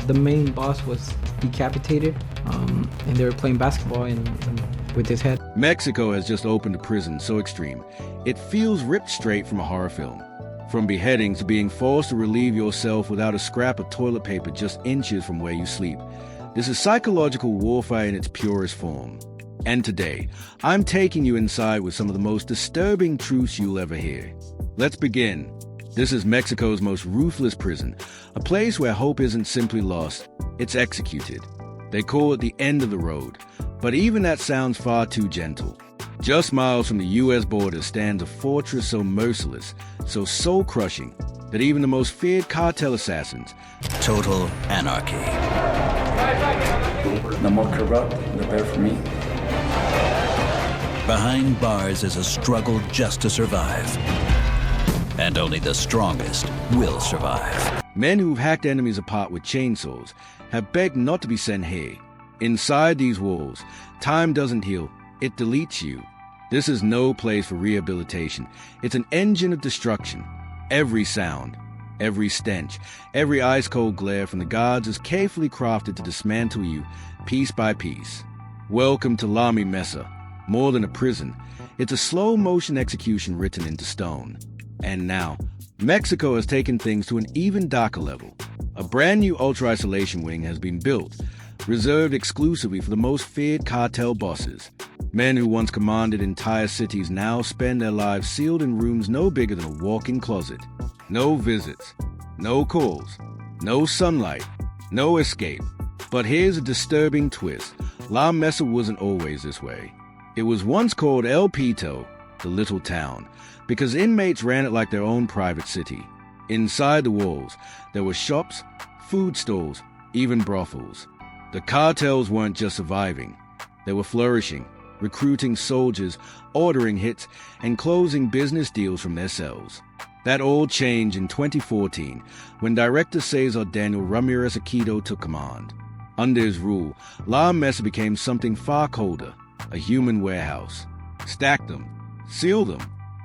The main boss was decapitated, and they were playing basketball with his head. Mexico has just opened a prison so extreme, it feels ripped straight from a horror film. From beheadings to being forced to relieve yourself without a scrap of toilet paper just inches from where you sleep. This is psychological warfare in its purest form. And today, I'm taking you inside with some of the most disturbing truths you'll ever hear. Let's begin. This is Mexico's most ruthless prison, a place where hope isn't simply lost, it's executed. They call it the end of the road, but even that sounds far too gentle. Just miles from the U.S. border stands a fortress so merciless, so soul-crushing, that even the most feared cartel assassins... Total anarchy. The more corrupt, the better for me. Behind bars is a struggle just to survive. And only the strongest will survive. Men who've hacked enemies apart with chainsaws have begged not to be sent here. Inside these walls, time doesn't heal, it deletes you. This is no place for rehabilitation. It's an engine of destruction. Every sound, every stench, every ice-cold glare from the guards is carefully crafted to dismantle you, piece by piece. Welcome to La Mesa. More than a prison, it's a slow-motion execution written into stone. And now, Mexico has taken things to an even darker level. A brand new ultra-isolation wing has been built, reserved exclusively for the most feared cartel bosses. Men who once commanded entire cities now spend their lives sealed in rooms no bigger than a walk-in closet. No visits, no calls, no sunlight, no escape. But here's a disturbing twist. La Mesa wasn't always this way. It was once called El Pito, the little town, because inmates ran it like their own private city. Inside the walls, there were shops, food stalls, even brothels. The cartels weren't just surviving. They were flourishing, recruiting soldiers, ordering hits, and closing business deals from their cells. That all changed in 2014 when director Cesar Daniel Ramirez Aquino took command. Under his rule, La Mesa became something far colder, a human warehouse. Stack them, seal them,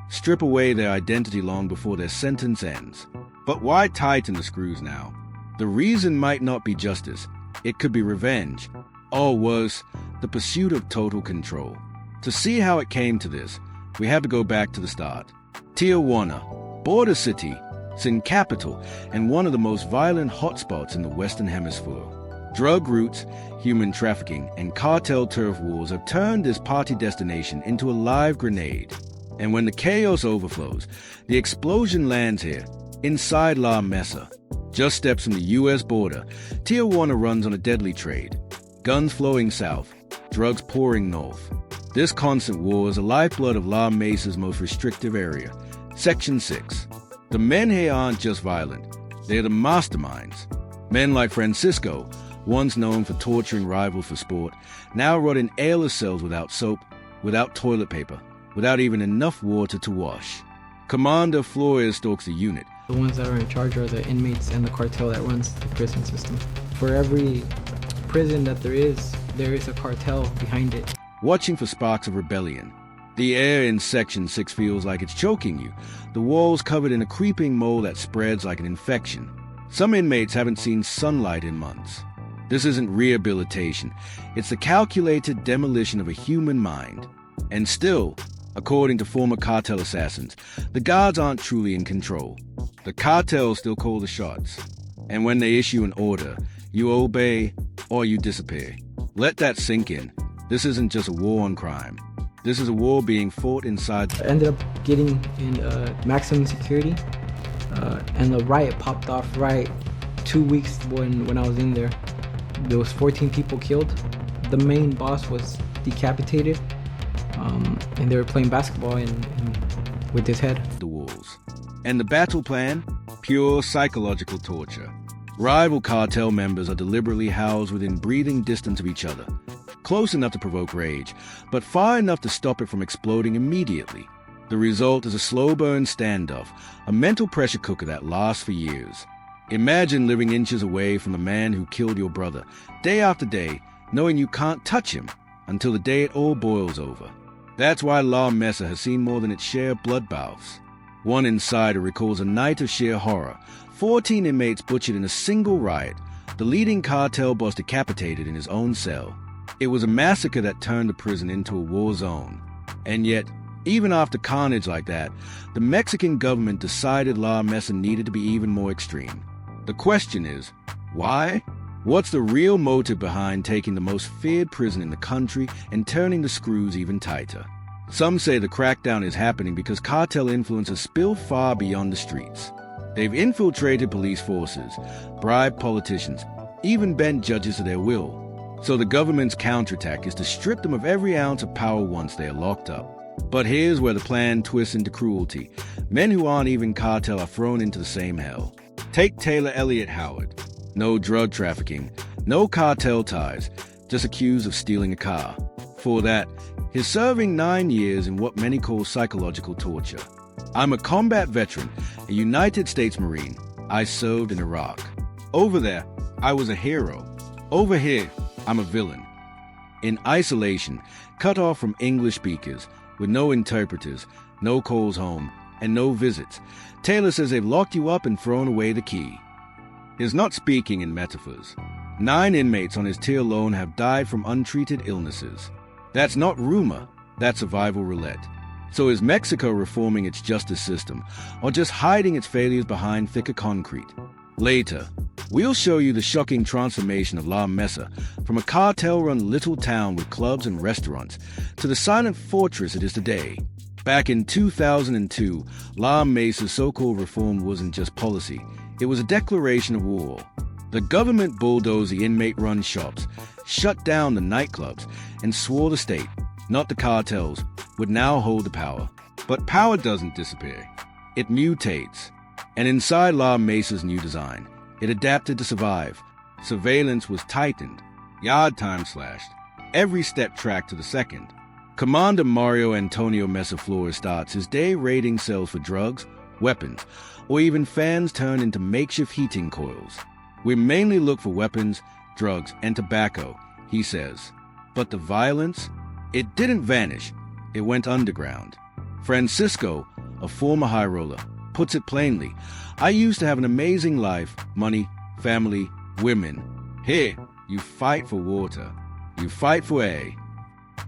strip away their identity long before their sentence ends. But why tighten the screws now? The reason might not be justice. It could be revenge, or worse, the pursuit of total control. To see how it came to this, we have to go back to the start. Tijuana, border city, sin capital, and one of the most violent hotspots in the Western Hemisphere. Drug routes, human trafficking, and cartel turf wars have turned this party destination into a live grenade. And when the chaos overflows, the explosion lands here, inside La Mesa. Just steps from the U.S. border, Tijuana runs on a deadly trade. Guns flowing south, drugs pouring north. This constant war is the lifeblood of La Mesa's most restrictive area, Section 6. The men here aren't just violent, they're the masterminds. Men like Francisco, once known for torturing rivals for sport, now rot in airless cells without soap, without toilet paper, without even enough water to wash. Commander Flores stalks the unit. The ones that are in charge are the inmates and the cartel that runs the prison system. For every prison that there is a cartel behind it. Watching for sparks of rebellion. The air in Section 6 feels like it's choking you, the walls covered in a creeping mold that spreads like an infection. Some inmates haven't seen sunlight in months. This isn't rehabilitation, it's the calculated demolition of a human mind. And still, according to former cartel assassins, the guards aren't truly in control. The cartels still call the shots. And when they issue an order, you obey or you disappear. Let that sink in. This isn't just a war on crime. This is a war being fought inside. I ended up getting in maximum security, and the riot popped off right 2 weeks when I was in there. There was 14 people killed. The main boss was decapitated, and they were playing basketball with his head. The walls. And the battle plan? Pure psychological torture. Rival cartel members are deliberately housed within breathing distance of each other, close enough to provoke rage, but far enough to stop it from exploding immediately. The result is a slow-burn standoff, a mental pressure cooker that lasts for years. Imagine living inches away from the man who killed your brother, day after day, knowing you can't touch him until the day it all boils over. That's why La Mesa has seen more than its share of bloodbaths. One insider recalls a night of sheer horror, 14 inmates butchered in a single riot, the leading cartel boss decapitated in his own cell. It was a massacre that turned the prison into a war zone. And yet, even after carnage like that, the Mexican government decided La Mesa needed to be even more extreme. The question is, why? What's the real motive behind taking the most feared prison in the country and turning the screws even tighter? Some say the crackdown is happening because cartel influence has spilled far beyond the streets. They've infiltrated police forces, bribed politicians, even bent judges to their will. So the government's counterattack is to strip them of every ounce of power once they are locked up. But here's where the plan twists into cruelty. Men who aren't even cartel are thrown into the same hell. Take Taylor Elliott Howard. No drug trafficking, no cartel ties, just accused of stealing a car. For that, he's serving 9 years in what many call psychological torture. I'm a combat veteran, a United States Marine. I served in Iraq. Over there, I was a hero. Over here, I'm a villain. In isolation, cut off from English speakers, with no interpreters, no calls home, and no visits, Taylor says they've locked you up and thrown away the key. He's not speaking in metaphors. 9 inmates on his tier alone have died from untreated illnesses. That's not rumor, that's survival roulette. So is Mexico reforming its justice system, or just hiding its failures behind thicker concrete? Later, we'll show you the shocking transformation of La Mesa from a cartel-run little town with clubs and restaurants to the silent fortress it is today. Back in 2002, La Mesa's so-called reform wasn't just policy, it was a declaration of war. The government bulldozed the inmate-run shops, shut down the nightclubs, and swore the state, not the cartels, would now hold the power. But power doesn't disappear. It mutates. And inside La Mesa's new design, it adapted to survive. Surveillance was tightened, yard time slashed, every step tracked to the second. Commander Mario Antonio Mesa Flores starts his day raiding cells for drugs, weapons, or even fans turned into makeshift heating coils. We mainly look for weapons, drugs, and tobacco, he says. But the violence? It didn't vanish. It went underground. Francisco, a former high roller, puts it plainly. I used to have an amazing life, money, family, women. Here, you fight for water. You fight for air.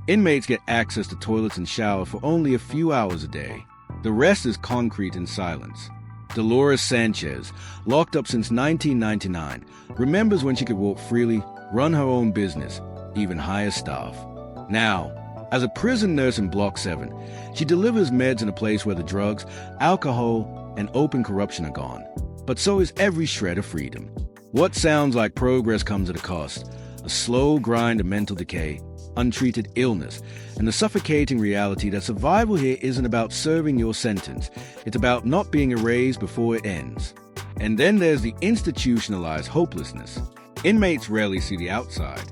Inmates get access to toilets and shower for only a few hours a day. The rest is concrete and silence. Dolores Sanchez, locked up since 1999, remembers when she could walk freely, run her own business, even hire staff. Now, as a prison nurse in Block 7, she delivers meds in a place where the drugs, alcohol, and open corruption are gone. But so is every shred of freedom. What sounds like progress comes at a cost, a slow grind of mental decay, untreated illness, and the suffocating reality that survival here isn't about serving your sentence, it's about not being erased before it ends. And then there's the institutionalized hopelessness. Inmates rarely see the outside.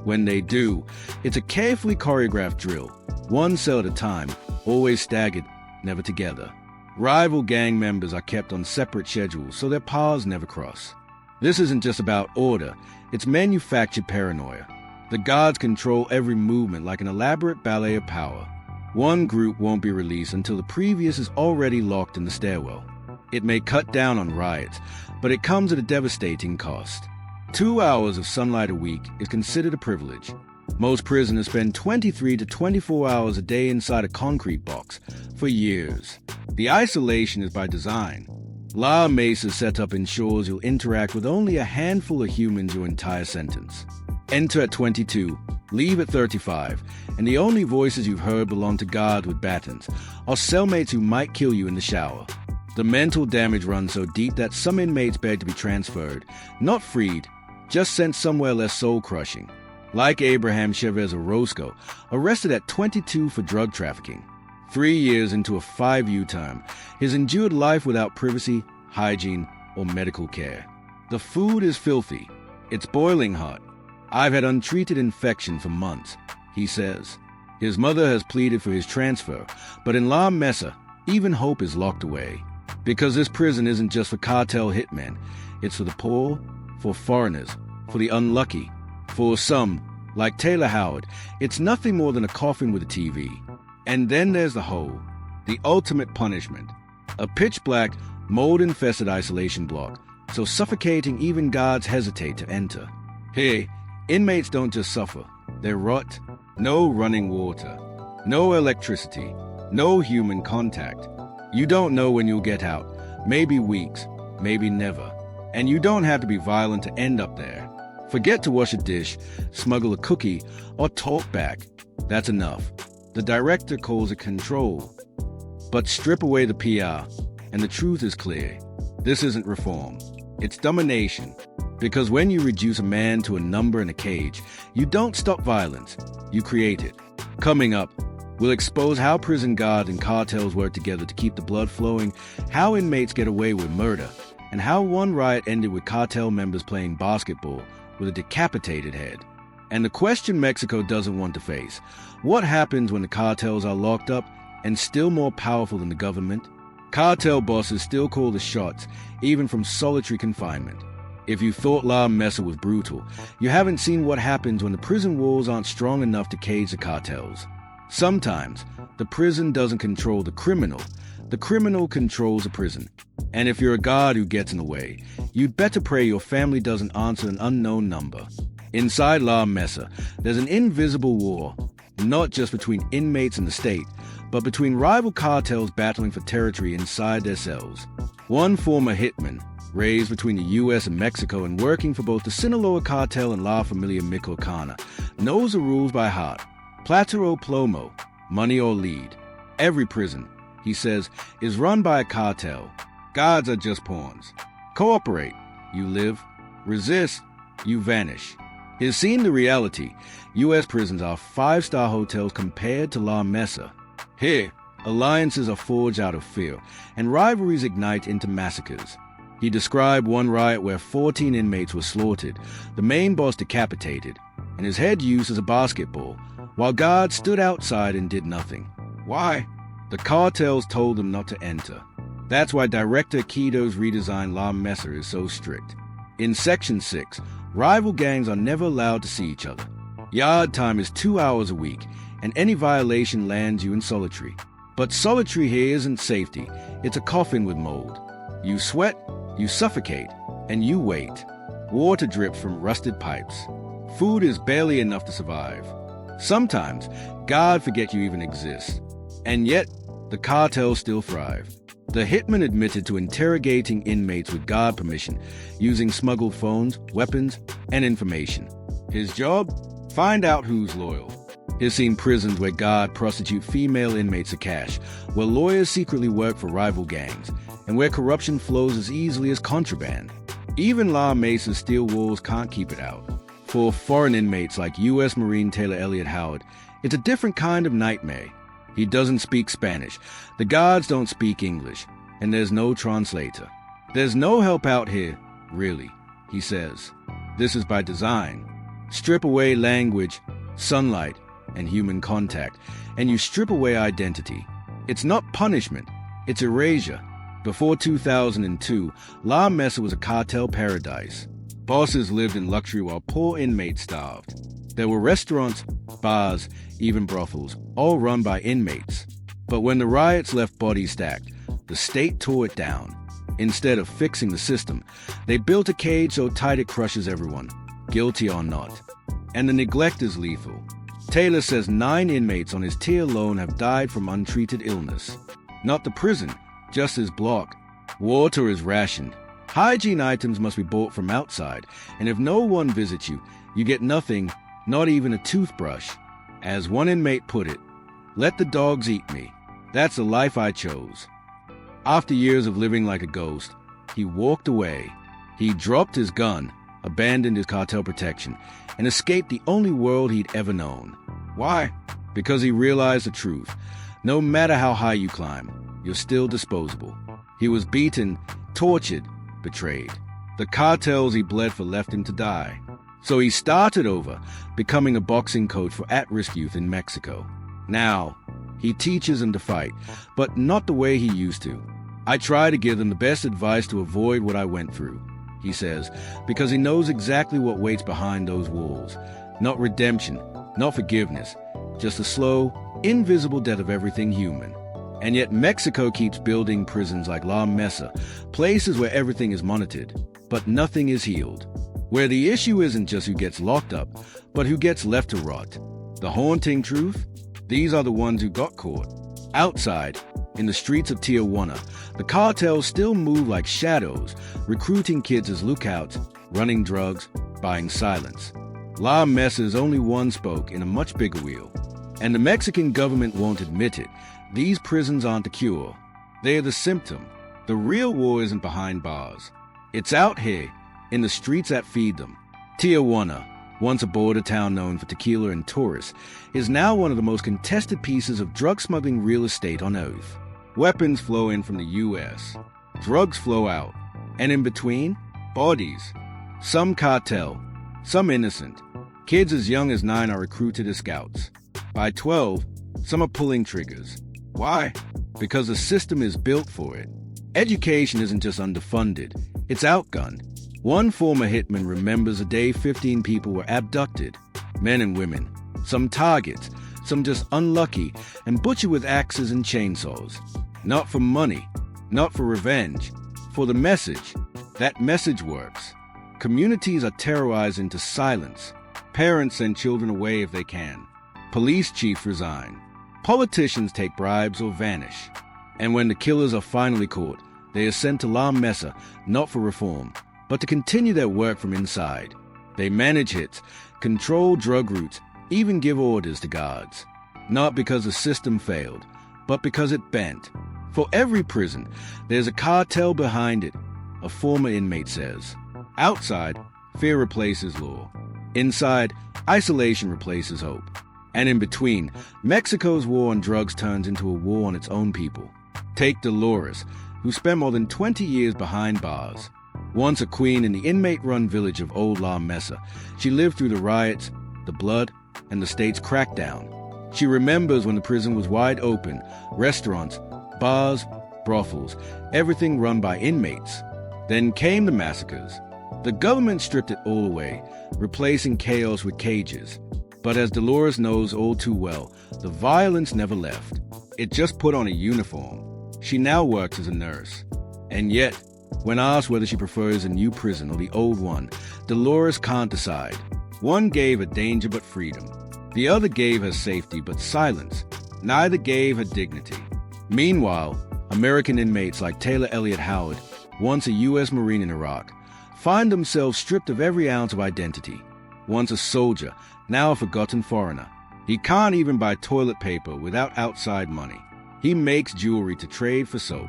When they do, it's a carefully choreographed drill, one cell at a time, always staggered, never together. Rival gang members are kept on separate schedules so their paths never cross. This isn't just about order, it's manufactured paranoia. The guards control every movement like an elaborate ballet of power. One group won't be released until the previous is already locked in the stairwell. It may cut down on riots, but it comes at a devastating cost. 2 hours of sunlight a week is considered a privilege. Most prisoners spend 23 to 24 hours a day inside a concrete box for years. The isolation is by design. La Mesa's setup ensures you'll interact with only a handful of humans your entire sentence. Enter at 22, leave at 35, and the only voices you've heard belong to guards with batons, or cellmates who might kill you in the shower. The mental damage runs so deep that some inmates beg to be transferred, not freed, just sent somewhere less soul-crushing. Like Abraham Chavez Orozco, arrested at 22 for drug trafficking. 3 years into a 5U term, he's endured life without privacy, hygiene, or medical care. The food is filthy. It's boiling hot. I've had untreated infection for months, he says. His mother has pleaded for his transfer, but in La Mesa, even hope is locked away. Because this prison isn't just for cartel hitmen, it's for the poor, for foreigners, for the unlucky. For some, like Taylor Howard, it's nothing more than a coffin with a TV. And then there's the hole, the ultimate punishment. A pitch-black, mold-infested isolation block, so suffocating even guards hesitate to enter. Here, inmates don't just suffer, they rot. No running water, no electricity, no human contact. You don't know when you'll get out, maybe weeks, maybe never. And you don't have to be violent to end up there. Forget to wash a dish, smuggle a cookie, or talk back. That's enough. The director calls it control. But strip away the PR, and the truth is clear. This isn't reform. It's domination. Because when you reduce a man to a number in a cage, you don't stop violence, you create it. Coming up, we'll expose how prison guards and cartels work together to keep the blood flowing, how inmates get away with murder, and how one riot ended with cartel members playing basketball with a decapitated head. And the question Mexico doesn't want to face: what happens when the cartels are locked up and still more powerful than the government? Cartel bosses still call the shots, even from solitary confinement. If you thought La Mesa was brutal, you haven't seen what happens when the prison walls aren't strong enough to cage the cartels. Sometimes, the prison doesn't control the criminal controls the prison. And if you're a guard who gets in the way, you'd better pray your family doesn't answer an unknown number. Inside La Mesa, there's an invisible war, not just between inmates and the state, but between rival cartels battling for territory inside their cells. One former hitman, raised between the U.S. and Mexico and working for both the Sinaloa cartel and La Familia Michoacana, knows the rules by heart. Plata o plomo, money or lead. Every prison, he says, is run by a cartel. Guards are just pawns. Cooperate, you live. Resist, you vanish. He's seen the reality. U.S. prisons are five-star hotels compared to La Mesa. Here, alliances are forged out of fear, and rivalries ignite into massacres. He described one riot where 14 inmates were slaughtered, the main boss decapitated, and his head used as a basketball, while guards stood outside and did nothing. Why? The cartels told them not to enter. That's why director Quito's redesigned La Mesa is so strict. In Section 6, rival gangs are never allowed to see each other. Yard time is 2 hours a week, and any violation lands you in solitary. But solitary here isn't safety, it's a coffin with mold. You sweat, you suffocate, and you wait. Water drips from rusted pipes. Food is barely enough to survive. Sometimes, God forget you even exist. And yet, the cartels still thrive. The hitman admitted to interrogating inmates with guard permission, using smuggled phones, weapons, and information. His job? Find out who's loyal. He's seen prisons where guards prostitute female inmates for cash, where lawyers secretly work for rival gangs, and where corruption flows as easily as contraband. Even La Mesa's steel walls can't keep it out. For foreign inmates like U.S. Marine Taylor Elliott Howard, it's a different kind of nightmare. He doesn't speak Spanish, the guards don't speak English, and there's no translator. There's no help out here, really, he says. This is by design. Strip away language, sunlight, and human contact, and you strip away identity. It's not punishment, it's erasure. Before 2002, La Mesa was a cartel paradise. Bosses lived in luxury while poor inmates starved. There were restaurants, bars, even brothels, all run by inmates. But when the riots left bodies stacked, the state tore it down. Instead of fixing the system, they built a cage so tight it crushes everyone, guilty or not. And the neglect is lethal. Taylor says 9 inmates on his tier alone have died from untreated illness. Not the prison, just his block. Water is rationed. Hygiene items must be bought from outside, and if no one visits you, you get nothing, not even a toothbrush. As one inmate put it, "Let the dogs eat me. That's the life I chose." After years of living like a ghost, he walked away. He dropped his gun, abandoned his cartel protection, and escaped the only world he'd ever known. Why? Because he realized the truth. No matter how high you climb, you're still disposable. He was beaten, tortured, betrayed. The cartels he bled for left him to die. So he started over, becoming a boxing coach for at-risk youth in Mexico. Now, he teaches them to fight, but not the way he used to. I try to give them the best advice to avoid what I went through, he says, because he knows exactly what waits behind those walls. Not redemption, not forgiveness, just the slow, invisible death of everything human. And yet Mexico keeps building prisons like La Mesa, places where everything is monitored. but nothing is healed. Where the issue isn't just who gets locked up, but who gets left to rot. The haunting truth? These are the ones who got caught. Outside, in the streets of Tijuana, the cartels still move like shadows, recruiting kids as lookouts, running drugs, buying silence. La Mesa's only one spoke in a much bigger wheel. And the Mexican government won't admit it. These prisons aren't the cure. They're the symptom. The real war isn't behind bars. It's out here, in the streets that feed them. Tijuana, once a border town known for tequila and tourists, is now one of the most contested pieces of drug smuggling real estate on Earth. Weapons flow in from the U.S. Drugs flow out. And in between, bodies. Some cartel, some innocent. Kids as young as 9 are recruited as scouts. By 12, some are pulling triggers. Why? Because the system is built for it. Education isn't just underfunded, it's outgunned. One former hitman remembers a day 15 people were abducted. Men and women. Some targets, some just unlucky, and butchered with axes and chainsaws. Not for money, not for revenge, for the message. That message works. Communities are terrorized into silence. Parents send children away if they can. Police chiefs resign. Politicians take bribes or vanish. And when the killers are finally caught, they are sent to La Mesa, not for reform, but to continue their work from inside. They manage hits, control drug routes, even give orders to guards. Not because the system failed, but because it bent. For every prison, there's a cartel behind it, a former inmate says. Outside, fear replaces law. Inside, isolation replaces hope. And in between, Mexico's war on drugs turns into a war on its own people. Take Dolores, who spent more than 20 years behind bars. Once a queen in the inmate-run village of Old La Mesa, she lived through the riots, the blood, and the state's crackdown. She remembers when the prison was wide open, restaurants, bars, brothels, everything run by inmates. Then came the massacres. The government stripped it all away, replacing chaos with cages. But as Dolores knows all too well, the violence never left. It just put on a uniform. She now works as a nurse. And yet, when asked whether she prefers a new prison or the old one, Dolores can't decide. One gave her danger but freedom. The other gave her safety but silence. Neither gave her dignity. Meanwhile, American inmates like Taylor Elliott Howard, once a U.S. Marine in Iraq, find themselves stripped of every ounce of identity. Once a soldier, now a forgotten foreigner. He can't even buy toilet paper without outside money. He makes jewelry to trade for soap.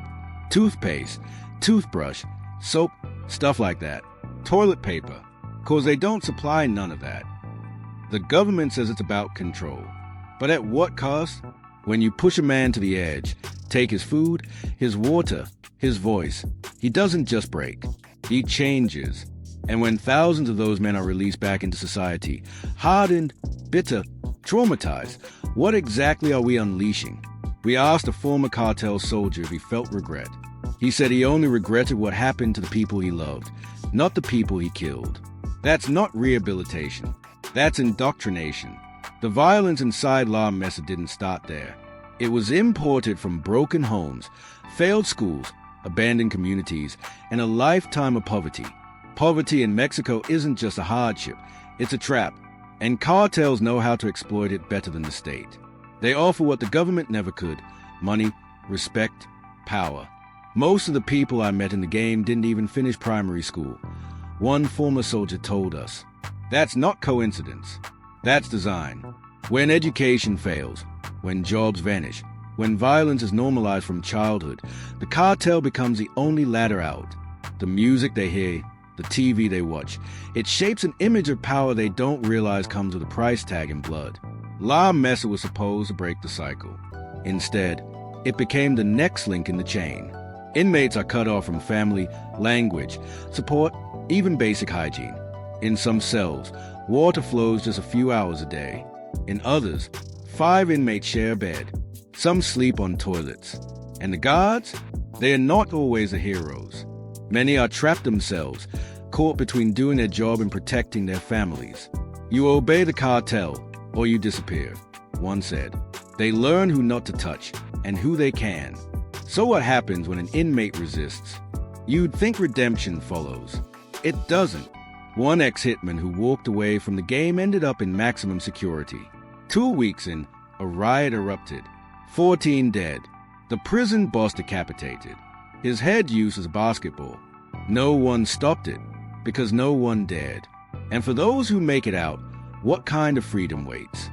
Toothpaste, toothbrush, soap, stuff like that. Toilet paper, 'cause they don't supply none of that. The government says it's about control. But at what cost? When you push a man to the edge, take his food, his water, his voice, he doesn't just break. He changes. And when thousands of those men are released back into society, hardened, bitter, traumatized, what exactly are we unleashing? We asked a former cartel soldier if he felt regret. He said he only regretted what happened to the people he loved, not the people he killed. That's not rehabilitation. That's indoctrination. The violence inside La Mesa didn't start there. It was imported from broken homes, failed schools, abandoned communities, and a lifetime of poverty. Poverty in Mexico isn't just a hardship, it's a trap, and cartels know how to exploit it better than the state. They offer what the government never could: money, respect, power. Most of the people I met in the game didn't even finish primary school. One former soldier told us, "That's not coincidence. That's design." When education fails, when jobs vanish, when violence is normalized from childhood, the cartel becomes the only ladder out. The music they hear, the TV they watch, it shapes an image of power they don't realize comes with a price tag in blood. La Mesa was supposed to break the cycle. Instead, it became the next link in the chain. Inmates are cut off from family, language, support, even basic hygiene. In some cells, water flows just a few hours a day. In others, 5 inmates share a bed. Some sleep on toilets. And the guards? They are not always the heroes. Many are trapped themselves, caught between doing their job and protecting their families. You obey the cartel, or you disappear, one said. They learn who not to touch, and who they can. So what happens when an inmate resists? You'd think redemption follows. It doesn't. One ex-hitman who walked away from the game ended up in maximum security. 2 weeks in, a riot erupted. 14 dead. The prison boss decapitated. His head used as a basketball. No one stopped it, because no one dared. And for those who make it out, what kind of freedom waits?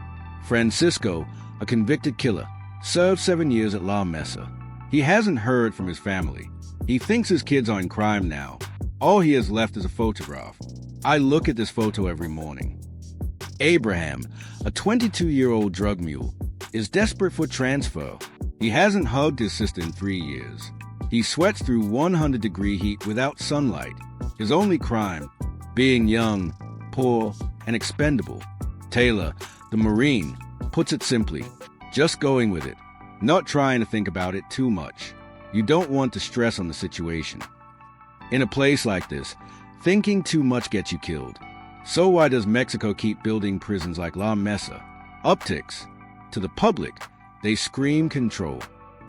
Francisco, a convicted killer, served 7 years at La Mesa. He hasn't heard from his family. He thinks his kids are in crime now. All he has left is a photograph. I look at this photo every morning. Abraham, a 22-year-old drug mule, is desperate for transfer. He hasn't hugged his sister in 3 years. He sweats through 100-degree heat without sunlight. His only crime, being young, poor, and expendable. Taylor, the Marine, puts it simply, just going with it, not trying to think about it too much. You don't want to stress on the situation. In a place like this, thinking too much gets you killed. So why does Mexico keep building prisons like La Mesa? Optics. To the public, they scream control.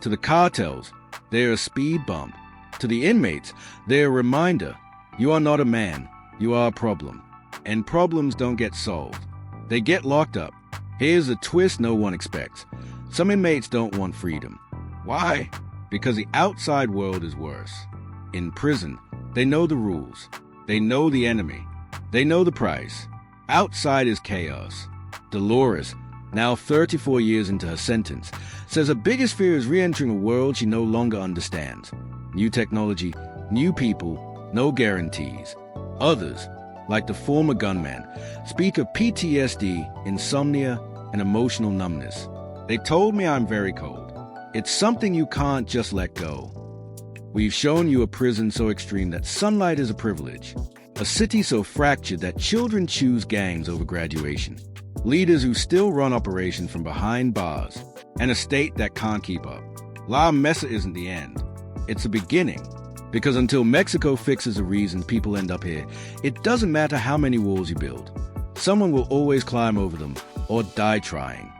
To the cartels, they're a speed bump. To the inmates, they're a reminder. You are not a man, you are a problem. And problems don't get solved. They get locked up. Here's a twist no one expects. Some inmates don't want freedom. Why? Because the outside world is worse. In prison, they know the rules. They know the enemy. They know the price. Outside is chaos. Dolores, now 34 years into her sentence, says her biggest fear is re-entering a world she no longer understands. New technology, new people, no guarantees. Others, like the former gunman, speak of PTSD, insomnia, and emotional numbness. They told me I'm very cold. It's something you can't just let go. We've shown you a prison so extreme that sunlight is a privilege. A city so fractured that children choose gangs over graduation. Leaders who still run operations from behind bars. And a state that can't keep up. La Mesa isn't the end. It's a beginning. Because until Mexico fixes the reason people end up here, it doesn't matter how many walls you build. Someone will always climb over them or die trying.